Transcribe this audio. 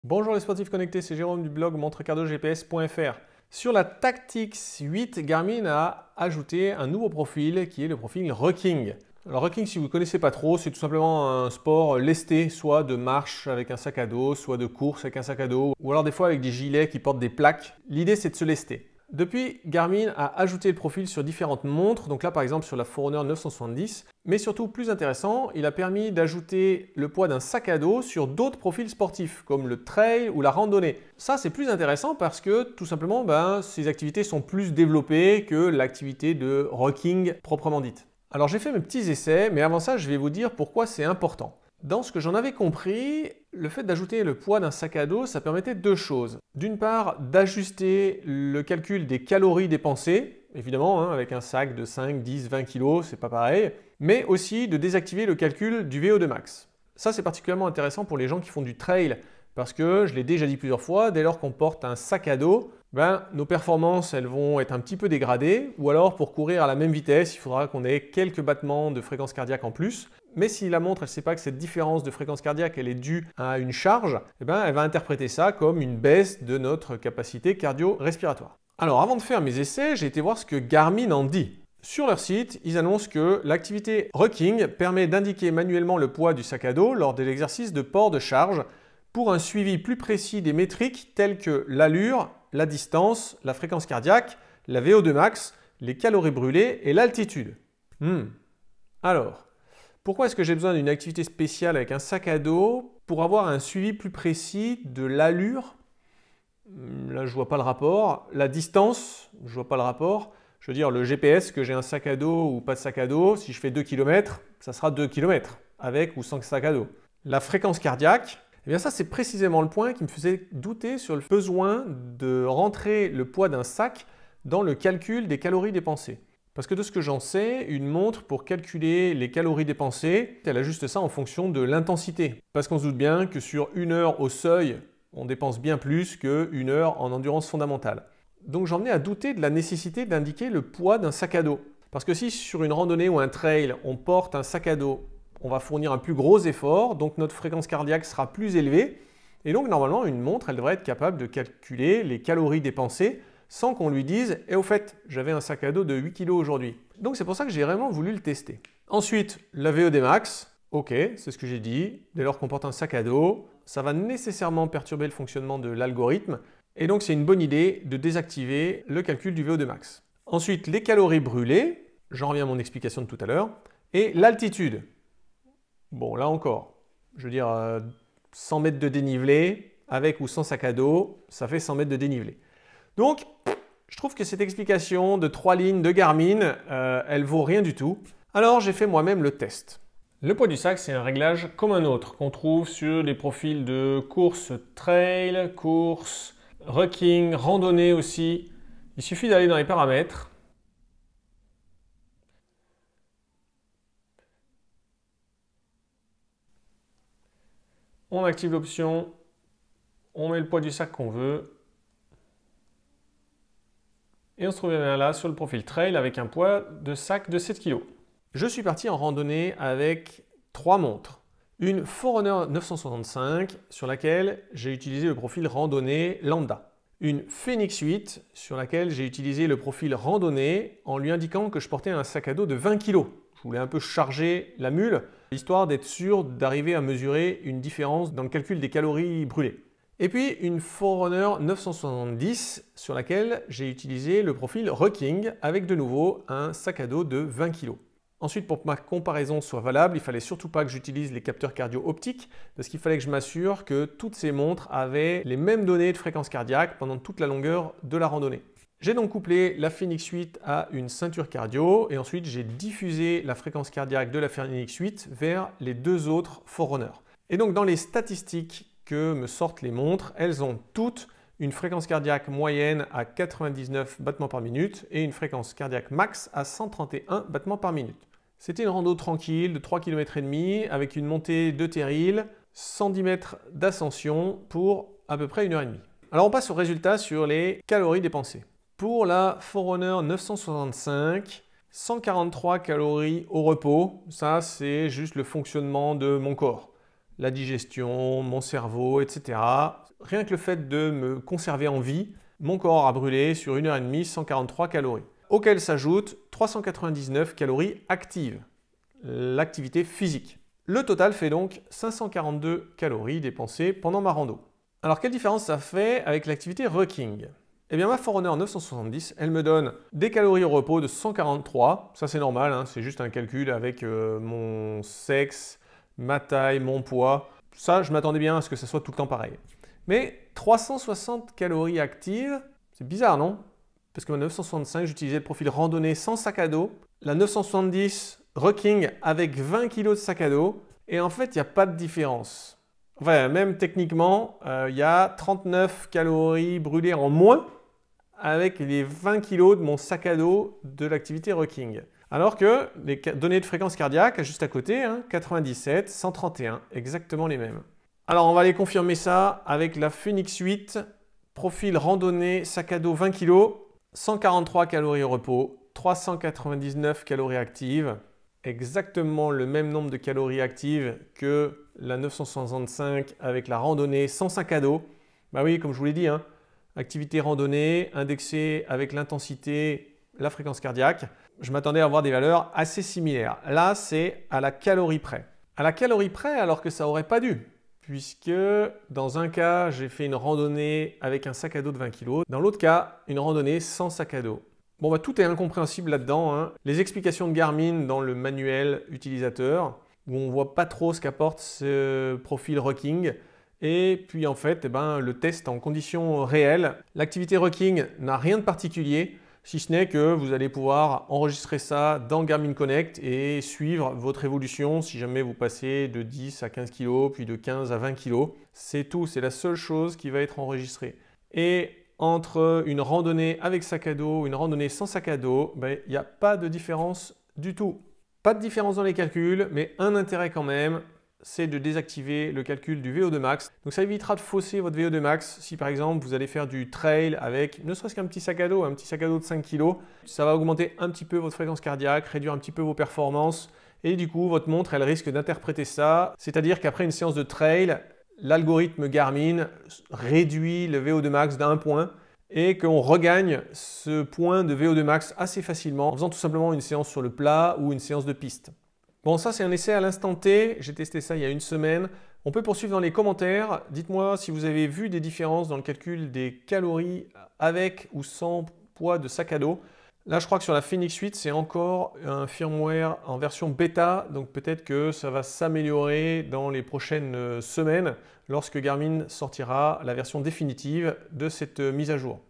Bonjour les sportifs connectés, c'est Jérôme du blog montrecardogps.fr. Sur la Tactix 8, Garmin a ajouté un nouveau profil qui est le profil Rucking. Alors Rucking, si vous ne connaissez pas trop, c'est tout simplement un sport lesté, soit de marche avec un sac à dos, soit de course avec un sac à dos, ou alors des fois avec des gilets qui portent des plaques. L'idée c'est de se lester. Depuis, Garmin a ajouté le profil sur différentes montres, donc là par exemple sur la Forerunner 970, mais surtout plus intéressant, il a permis d'ajouter le poids d'un sac à dos sur d'autres profils sportifs, comme le trail ou la randonnée. Ça c'est plus intéressant parce que tout simplement ces activités sont plus développées que l'activité de rucking proprement dite. Alors j'ai fait mes petits essais, mais avant ça je vais vous dire pourquoi c'est important. Dans ce que j'en avais compris, le fait d'ajouter le poids d'un sac à dos, ça permettait deux choses. D'une part, d'ajuster le calcul des calories dépensées, évidemment, avec un sac de 5, 10, 20 kg, c'est pas pareil, mais aussi de désactiver le calcul du VO2 max. Ça, c'est particulièrement intéressant pour les gens qui font du trail, parce que, je l'ai déjà dit plusieurs fois, dès lors qu'on porte un sac à dos, nos performances elles vont être un petit peu dégradées, ou alors pour courir à la même vitesse, il faudra qu'on ait quelques battements de fréquence cardiaque en plus. Mais si la montre elle ne sait pas que cette différence de fréquence cardiaque elle est due à une charge, elle va interpréter ça comme une baisse de notre capacité cardio-respiratoire. Alors avant de faire mes essais, j'ai été voir ce que Garmin en dit. Sur leur site, ils annoncent que l'activité Rucking permet d'indiquer manuellement le poids du sac à dos lors de l'exercice de port de charge pour un suivi plus précis des métriques telles que l'allure, la distance, la fréquence cardiaque, la VO2 max, les calories brûlées et l'altitude. Alors, pourquoi est-ce que j'ai besoin d'une activité spéciale avec un sac à dos pour avoir un suivi plus précis de l'allure? Là, je vois pas le rapport. La distance, je vois pas le rapport. Je veux dire, le GPS, que j'ai un sac à dos ou pas de sac à dos, si je fais 2 km, ça sera 2 km, avec ou sans sac à dos. La fréquence cardiaque, eh bien ça c'est précisément le point qui me faisait douter sur le besoin de rentrer le poids d'un sac dans le calcul des calories dépensées. Parce que de ce que j'en sais, une montre pour calculer les calories dépensées, elle ajuste ça en fonction de l'intensité. Parce qu'on se doute bien que sur une heure au seuil, on dépense bien plus qu'une heure en endurance fondamentale. Donc j'en venais à douter de la nécessité d'indiquer le poids d'un sac à dos. Parce que si sur une randonnée ou un trail, on porte un sac à dos, on va fournir un plus gros effort, donc notre fréquence cardiaque sera plus élevée. Et donc normalement, une montre, elle devrait être capable de calculer les calories dépensées sans qu'on lui dise « Et au fait, j'avais un sac à dos de 8 kg aujourd'hui ». Donc c'est pour ça que j'ai vraiment voulu le tester. Ensuite, la VO2 max, ok, c'est ce que j'ai dit. Dès lors qu'on porte un sac à dos, ça va nécessairement perturber le fonctionnement de l'algorithme. Et donc c'est une bonne idée de désactiver le calcul du VO2 max. Ensuite, les calories brûlées, j'en reviens à mon explication de tout à l'heure, et l'altitude. Bon, là encore, je veux dire 100 mètres de dénivelé, avec ou sans sac à dos, ça fait 100 mètres de dénivelé. Donc, je trouve que cette explication de 3 lignes de Garmin, elle vaut rien du tout. Alors, j'ai fait moi-même le test. Le poids du sac, c'est un réglage comme un autre qu'on trouve sur les profils de course trail, course rucking, randonnée aussi. Il suffit d'aller dans les paramètres. On active l'option, on met le poids du sac qu'on veut. Et on se trouve bien là sur le profil trail avec un poids de sac de 7 kg. Je suis parti en randonnée avec 3 montres. Une Forerunner 965 sur laquelle j'ai utilisé le profil randonnée lambda. Une Fenix 8 sur laquelle j'ai utilisé le profil randonnée en lui indiquant que je portais un sac à dos de 20 kg. Je voulais un peu charger la mule, histoire d'être sûr d'arriver à mesurer une différence dans le calcul des calories brûlées. Et puis une Forerunner 970 sur laquelle j'ai utilisé le profil Rucking avec de nouveau un sac à dos de 20 kg. Ensuite, pour que ma comparaison soit valable, il fallait surtout pas que j'utilise les capteurs cardio-optiques parce qu'il fallait que je m'assure que toutes ces montres avaient les mêmes données de fréquence cardiaque pendant toute la longueur de la randonnée. J'ai donc couplé la Fenix 8 à une ceinture cardio et ensuite j'ai diffusé la fréquence cardiaque de la Fenix 8 vers les deux autres Forerunner. Et donc dans les statistiques que me sortent les montres, elles ont toutes une fréquence cardiaque moyenne à 99 battements par minute et une fréquence cardiaque max à 131 battements par minute. C'était une rando tranquille de 3,5 km avec une montée de terril, 110 mètres d'ascension pour à peu près 1h30. Alors on passe au résultat sur les calories dépensées. Pour la Forerunner 965, 143 calories au repos, ça c'est juste le fonctionnement de mon corps. La digestion, mon cerveau, etc. rien que le fait de me conserver en vie, mon corps aura brûlé sur 1h30 143 calories. Auquel s'ajoutent 399 calories actives, l'activité physique. Le total fait donc 542 calories dépensées pendant ma rando. Alors quelle différence ça fait avec l'activité Rucking? Eh bien ma Forerunner 970, elle me donne des calories au repos de 143, ça c'est normal, hein, c'est juste un calcul avec mon sexe, ma taille, mon poids. Ça je m'attendais bien à ce que ça soit tout le temps pareil. Mais 360 calories actives, c'est bizarre non? Parce que ma 965, j'utilisais le profil randonnée sans sac à dos. La 970 Rucking avec 20 kg de sac à dos. Et en fait, il n'y a pas de différence. Enfin, même techniquement, il y a 39 calories brûlées en moins avec les 20 kg de mon sac à dos de l'activité Rucking. Alors que les données de fréquence cardiaque, juste à côté, 97, 131, exactement les mêmes. Alors, on va aller confirmer ça avec la Phoenix 8, profil randonnée, sac à dos 20 kg. 143 calories au repos, 399 calories actives, exactement le même nombre de calories actives que la 965 avec la randonnée sans sac à dos. Bah oui, comme je vous l'ai dit, activité randonnée, indexée avec l'intensité, la fréquence cardiaque. Je m'attendais à avoir des valeurs assez similaires. Là, c'est à la calorie près. À la calorie près, alors que ça n'aurait pas dû. Puisque dans un cas, j'ai fait une randonnée avec un sac à dos de 20 kg. Dans l'autre cas, une randonnée sans sac à dos. Bon, bah, tout est incompréhensible là-dedans. Les explications de Garmin dans le manuel utilisateur, où on ne voit pas trop ce qu'apporte ce profil Rucking. Et puis en fait, le test en conditions réelles. L'activité Rucking n'a rien de particulier, si ce n'est que vous allez pouvoir enregistrer ça dans Garmin Connect et suivre votre évolution si jamais vous passez de 10 à 15 kg, puis de 15 à 20 kg. C'est tout, c'est la seule chose qui va être enregistrée. Et entre une randonnée avec sac à dos, une randonnée sans sac à dos, il n'y a pas de différence du tout. Pas de différence dans les calculs, mais un intérêt quand même, c'est de désactiver le calcul du VO2 max. Donc ça évitera de fausser votre VO2 max si par exemple vous allez faire du trail avec ne serait-ce qu'un petit sac à dos de 5 kg. Ça va augmenter un petit peu votre fréquence cardiaque, réduire un petit peu vos performances et du coup votre montre elle risque d'interpréter ça. C'est-à-dire qu'après une séance de trail, l'algorithme Garmin réduit le VO2 max d'un point et qu'on regagne ce point de VO2 max assez facilement en faisant tout simplement une séance sur le plat ou une séance de piste. Bon, ça c'est un essai à l'instant T, j'ai testé ça il y a une semaine. On peut poursuivre dans les commentaires. Dites-moi si vous avez vu des différences dans le calcul des calories avec ou sans poids de sac à dos. Là, je crois que sur la Phoenix 8, c'est encore un firmware en version bêta, donc peut-être que ça va s'améliorer dans les prochaines semaines lorsque Garmin sortira la version définitive de cette mise à jour.